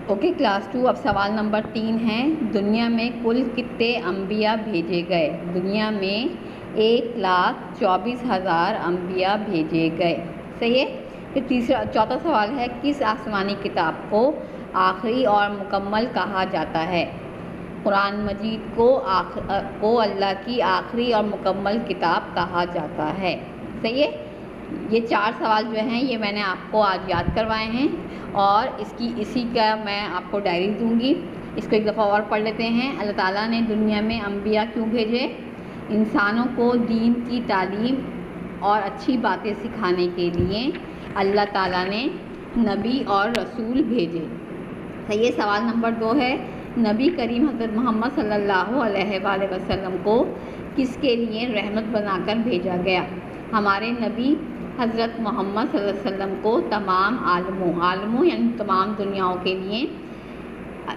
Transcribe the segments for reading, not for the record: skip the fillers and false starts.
Okay class 2، اب سوال number 3 ہے، دنیا میں کل کتنے انبیاء بھیجے گئے؟ دنیا میں 1,24,000 انبیاء بھیجے گئے، صحیح ہے۔ پھر چوتھا سوال ہے، کس آسمانی کتاب کو آخری اور مکمل کہا جاتا ہے؟ قرآن مجید کو اللہ کی آخری اور مکمل کتاب کہا جاتا ہے، صحیح ہے۔ یہ 4 سوال جو ہیں یہ میں نے آپ کو آج یاد کروائے ہیں، اور اسی کا میں آپ کو ڈائری دوں گی۔ اس کو ایک دفعہ اور پڑھ لیتے ہیں۔ اللہ تعالیٰ نے دنیا میں انبیاء کیوں بھیجے؟ انسانوں کو دین کی تعلیم اور اچھی باتیں سکھانے کے لیے اللہ تعالیٰ نے نبی اور رسول بھیجے، صحیح ہے۔ سوال نمبر 2 ہے، نبی کریم حضرت محمد صلی اللہ علیہ وآلہ وسلم کو کس کے لیے رحمت بنا کر بھیجا گیا؟ ہمارے نبی حضرت محمد صلی اللہ علیہ وسلم کو تمام عالموں یعنی تمام دنیاؤں کے لیے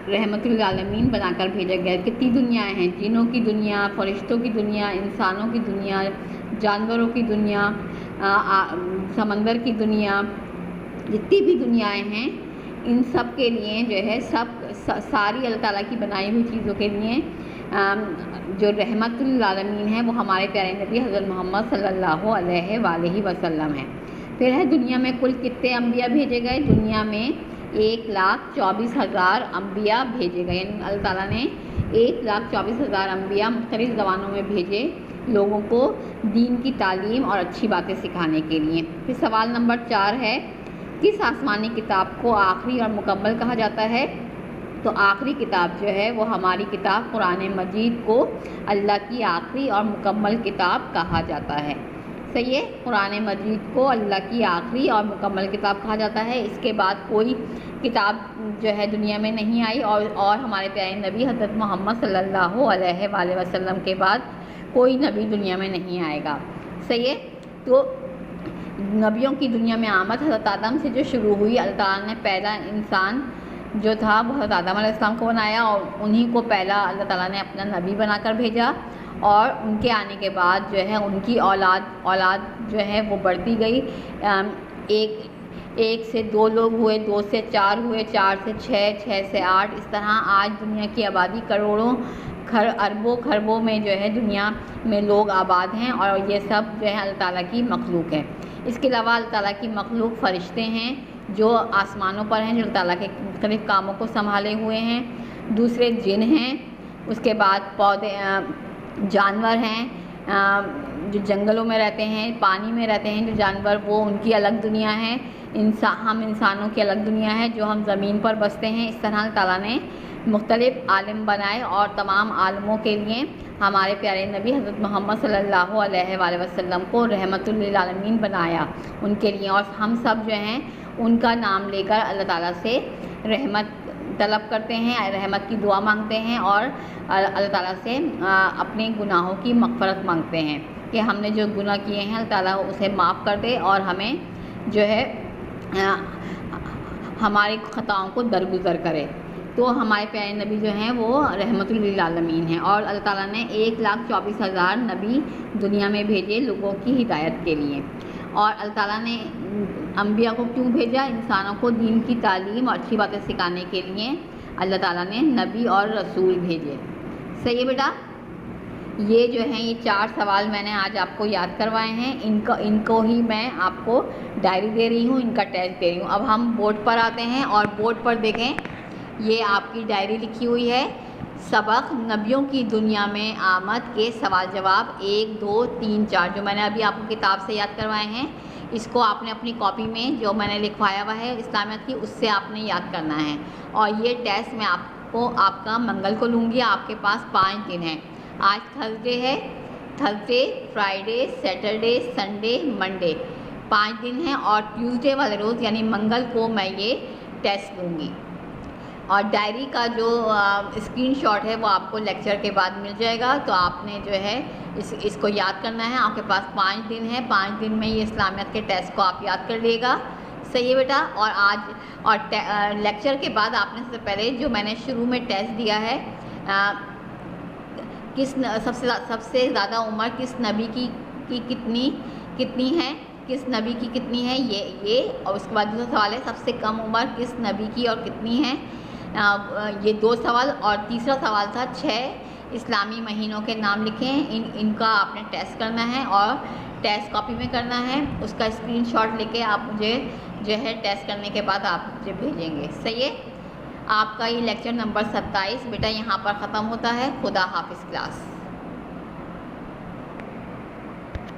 رحمت للعالمین بنا کر بھیجا گیا۔ کتنی دنیایں ہیں؟ جنوں کی دنیا، فرشتوں کی دنیا، انسانوں کی دنیا، جانوروں کی دنیا، سمندر کی دنیا، جتنی بھی دنیایں ہیں ان سب کے لیے جو ہے ساری اللہ تعالیٰ کی بنائی ہوئی چیزوں کے لیے جو رحمت للعالمین ہے وہ ہمارے پیارے نبی حضرت محمد صلی اللہ علیہ وآلہ وسلم ہے۔ پھر ہے، دنیا میں کل کتنے انبیاء بھیجے گئے؟ دنیا میں 1,24,000 انبیاء بھیجے گئے، یعنی اللہ تعالیٰ نے 1,24,000 انبیاء مختلف زبانوں میں بھیجے لوگوں کو دین کی تعلیم اور اچھی باتیں سکھانے کے لیے۔ پھر سوال نمبر 4 ہے، کس آسمانی کتاب کو آخری اور مکمل کہا جاتا ہے؟ تو آخری کتاب جو ہے وہ ہماری کتاب قرآن مجید کو اللہ کی آخری اور مکمل کتاب کہا جاتا ہے، صحیح ہے۔ قرآن مجید کو اللہ کی آخری اور مکمل کتاب کہا جاتا ہے۔ اس کے بعد کوئی کتاب جو ہے دنیا میں نہیں آئی، اور ہمارے پیارے نبی حضرت محمد صلی اللہ علیہ وآلہ وسلم کے بعد کوئی نبی دنیا میں نہیں آئے گا، صحیح ہے۔ تو نبیوں کی دنیا میں آمد حضرت آدم سے جو شروع ہوئی، اللہ تعالیٰ نے پہلا انسان جو تھا وہ حضرت آدم علیہ السلام کو بنایا، اور انہی کو پہلا اللہ تعالیٰ نے اپنا نبی بنا کر بھیجا، اور ان کے آنے کے بعد جو ہے ان کی اولاد جو ہے وہ بڑھتی گئی۔ ایک سے 2 لوگ ہوئے، 2 سے 4 ہوئے، 4 سے 6، 6 سے 8، اس طرح آج دنیا کی آبادی کروڑوں اربوں خربوں میں جو ہے دنیا میں لوگ آباد ہیں، اور یہ سب جو ہے اللہ تعالیٰ کی مخلوق ہے۔ اس کے علاوہ اللہ تعالیٰ کی مخلوق فرشتے ہیں جو آسمانوں پر ہیں، جو اللہ تعالیٰ کے مختلف کاموں کو سنبھالے ہوئے ہیں۔ دوسرے جن ہیں، اس کے بعد پودے، جانور ہیں جو جنگلوں میں رہتے ہیں، پانی میں رہتے ہیں جو جانور، وہ ان کی الگ دنیا ہے۔ ہم انسانوں کی الگ دنیا ہے جو ہم زمین پر بستے ہیں۔ اس طرح اللہ تعالیٰ نے مختلف عالم بنائے، اور تمام عالموں کے لیے ہمارے پیارے نبی حضرت محمد صلی اللہ علیہ وآلہ وسلم کو رحمت للعالمین بنایا ان کے لیے، اور ہم سب جو ہیں ان کا نام لے کر اللہ تعالیٰ سے رحمت طلب کرتے ہیں، رحمت کی دعا مانگتے ہیں، اور اللہ تعالیٰ سے اپنے گناہوں کی مغفرت مانگتے ہیں کہ ہم نے جو گناہ کیے ہیں اللہ تعالیٰ اسے معاف کر دے، اور ہمیں جو ہے ہماری خطاؤں کو درگزر کرے۔ تو ہمارے پیارے نبی جو ہیں وہ رحمت للعالمین ہیں، اور اللہ تعالیٰ نے 1,24,000 نبی دنیا میں بھیجے لوگوں کی ہدایت کے لیے۔ اور اللہ تعالیٰ نے انبیاء کو کیوں بھیجا؟ انسانوں کو دین کی تعلیم اور اچھی باتیں سکھانے کے لیے اللہ تعالیٰ نے نبی اور رسول بھیجے، صحیح ہے بیٹا۔ یہ جو ہیں یہ 4 سوال میں نے آج آپ کو یاد کروائے ہیں، ان کو ہی میں آپ کو ڈائری دے رہی ہوں، ان کا ٹیسٹ دے رہی ہوں۔ اب ہم بورڈ پر آتے ہیں، اور بورڈ پر دیکھیں یہ آپ کی ڈائری لکھی ہوئی ہے، سبق نبیوں کی دنیا میں آمد کے سوال جواب 1، 2، 3، 4 جو میں نے ابھی آپ کو کتاب سے یاد کروائے ہیں۔ اس کو آپ نے اپنی کاپی میں جو میں نے لکھوایا ہوا ہے اسلامیات کی، اس سے آپ نے یاد کرنا ہے، اور یہ ٹیسٹ میں آپ کا منگل کو لوں گی۔ آپ کے پاس 5 دن ہیں، آج تھرسڈے ہے، Thursday, Friday, Saturday, Sunday, Monday, 5 دن ہیں، اور ٹیوزڈے والے روز یعنی منگل کو میں یہ ٹیسٹ لوں گی۔ اور ڈائری کا جو اسکرین شاٹ ہے وہ آپ کو لیکچر کے بعد مل جائے گا، تو آپ نے جو ہے اس کو یاد کرنا ہے۔ آپ کے پاس 5 دن ہے، 5 دن میں یہ اسلامیات کے ٹیسٹ کو آپ یاد کر لیے گا، صحیح ہے بیٹا۔ اور لیکچر کے بعد آپ نے سب سے پہلے جو میں نے شروع میں ٹیسٹ دیا ہے، سب سے زیادہ عمر کس نبی کی کتنی ہے، کس نبی کی کتنی ہے، یہ اور اس کے بعد دوسرا سوال ہے سب سے کم عمر کس نبی کی اور کتنی ہے، یہ 2 سوال، اور تیسرا سوال تھا 6 اسلامی مہینوں کے نام لکھیں، ان کا آپ نے ٹیسٹ کرنا ہے اور ٹیسٹ کاپی میں کرنا ہے، اس کا اسکرین شاٹ لے کے آپ مجھے جو ہے ٹیسٹ کرنے کے بعد آپ مجھے بھیجیں گے. صحیح ہے. آپ کا یہ لیکچر نمبر 27 بیٹا یہاں پر ختم ہوتا ہے. خدا حافظ کلاس.